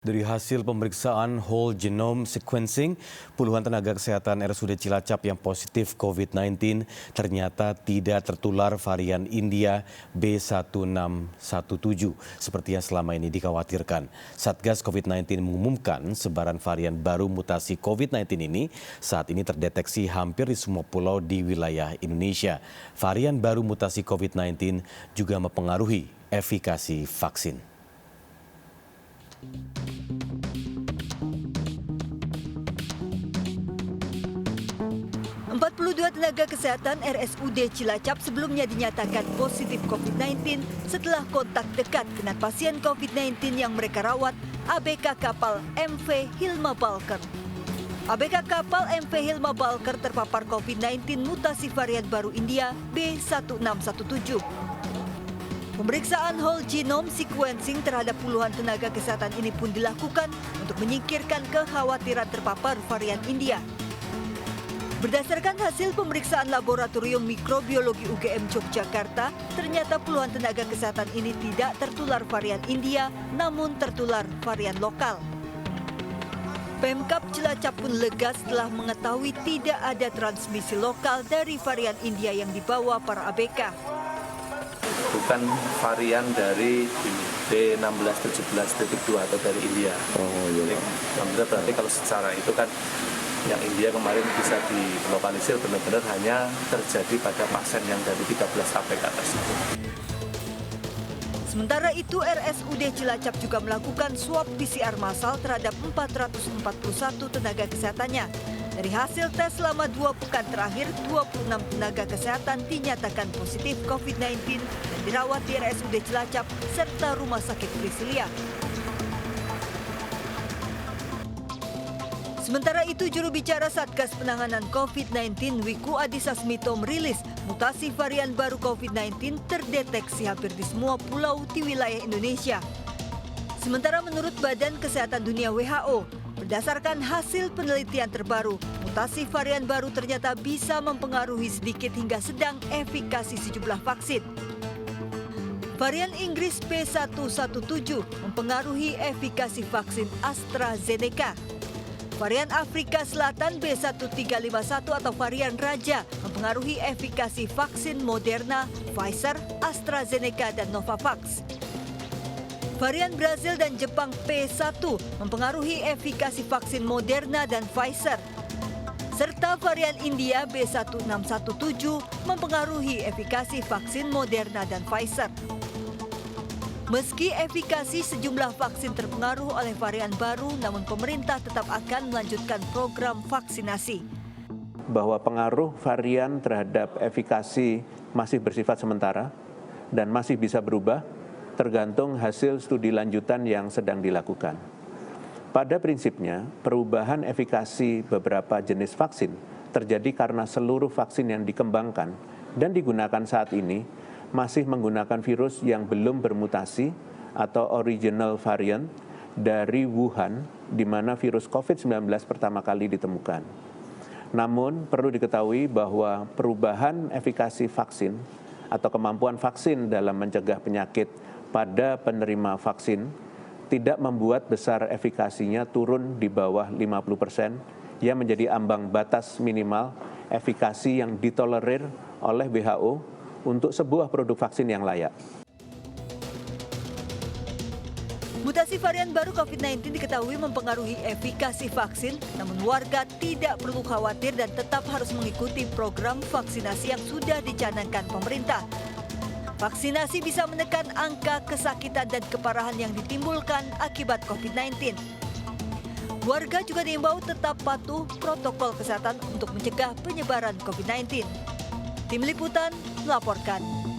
Dari hasil pemeriksaan whole genome sequencing, puluhan tenaga kesehatan RSUD Cilacap yang positif COVID-19 ternyata tidak tertular varian India B1617 seperti yang selama ini dikhawatirkan. Satgas COVID-19 mengumumkan sebaran varian baru mutasi COVID-19 ini saat ini terdeteksi hampir di semua pulau di wilayah Indonesia. Varian baru mutasi COVID-19 juga mempengaruhi efikasi vaksin. 42 tenaga kesehatan RSUD Cilacap sebelumnya dinyatakan positif COVID-19 setelah kontak dekat dengan pasien COVID-19 yang mereka rawat ABK kapal MV Hilma Balker. ABK kapal MV Hilma Balker terpapar COVID-19 mutasi varian baru India B1617. Pemeriksaan whole genome sequencing terhadap puluhan tenaga kesehatan ini pun dilakukan untuk menyingkirkan kekhawatiran terpapar varian India. Berdasarkan hasil pemeriksaan laboratorium mikrobiologi UGM Yogyakarta, ternyata puluhan tenaga kesehatan ini tidak tertular varian India, namun tertular varian lokal. Pemkab Cilacap pun lega setelah mengetahui tidak ada transmisi lokal dari varian India yang dibawa para ABK. Bukan varian dari B1617.2 atau dari India. Oh iya. Berarti kalau secara itu kan yang India kemarin bisa dilokalisir benar-benar hanya terjadi pada pasien yang dari 13 ABK tersebut. Sementara itu, RSUD Cilacap juga melakukan swab PCR massal terhadap 441 tenaga kesehatannya. Dari hasil tes selama 2 pekan terakhir, 26 tenaga kesehatan dinyatakan positif COVID-19 dan dirawat di RSUD Cilacap serta Rumah Sakit Prisilia. Sementara itu, juru bicara Satgas Penanganan COVID-19 Wiku Adhisa Smito merilis mutasi varian baru COVID-19 terdeteksi hampir di semua pulau di wilayah Indonesia. Sementara menurut Badan Kesehatan Dunia WHO, berdasarkan hasil penelitian terbaru, mutasi varian baru ternyata bisa mempengaruhi sedikit hingga sedang efikasi sejumlah vaksin. Varian Inggris B117 mempengaruhi efikasi vaksin AstraZeneca. Varian Afrika Selatan B1351 atau varian Raja mempengaruhi efikasi vaksin Moderna, Pfizer, AstraZeneca, dan Novavax. Varian Brazil dan Jepang P1 mempengaruhi efikasi vaksin Moderna dan Pfizer. Serta varian India B1617 mempengaruhi efikasi vaksin Moderna dan Pfizer. Meski efikasi sejumlah vaksin terpengaruh oleh varian baru, namun pemerintah tetap akan melanjutkan program vaksinasi. Bahwa pengaruh varian terhadap efikasi masih bersifat sementara dan masih bisa berubah, tergantung hasil studi lanjutan yang sedang dilakukan. Pada prinsipnya, perubahan efikasi beberapa jenis vaksin terjadi karena seluruh vaksin yang dikembangkan dan digunakan saat ini masih menggunakan virus yang belum bermutasi atau original variant dari Wuhan, di mana virus COVID-19 pertama kali ditemukan. Namun, perlu diketahui bahwa perubahan efikasi vaksin atau kemampuan vaksin dalam mencegah penyakit pada penerima vaksin tidak membuat besar efikasinya turun di bawah 50%, yang menjadi ambang batas minimal efikasi yang ditolerir oleh WHO untuk sebuah produk vaksin yang layak. Mutasi varian baru COVID-19 diketahui mempengaruhi efikasi vaksin, namun warga tidak perlu khawatir dan tetap harus mengikuti program vaksinasi yang sudah dicanangkan pemerintah. Vaksinasi bisa menekan angka kesakitan dan keparahan yang ditimbulkan akibat COVID-19. Warga juga diimbau tetap patuh protokol kesehatan untuk mencegah penyebaran COVID-19. Tim Liputan melaporkan.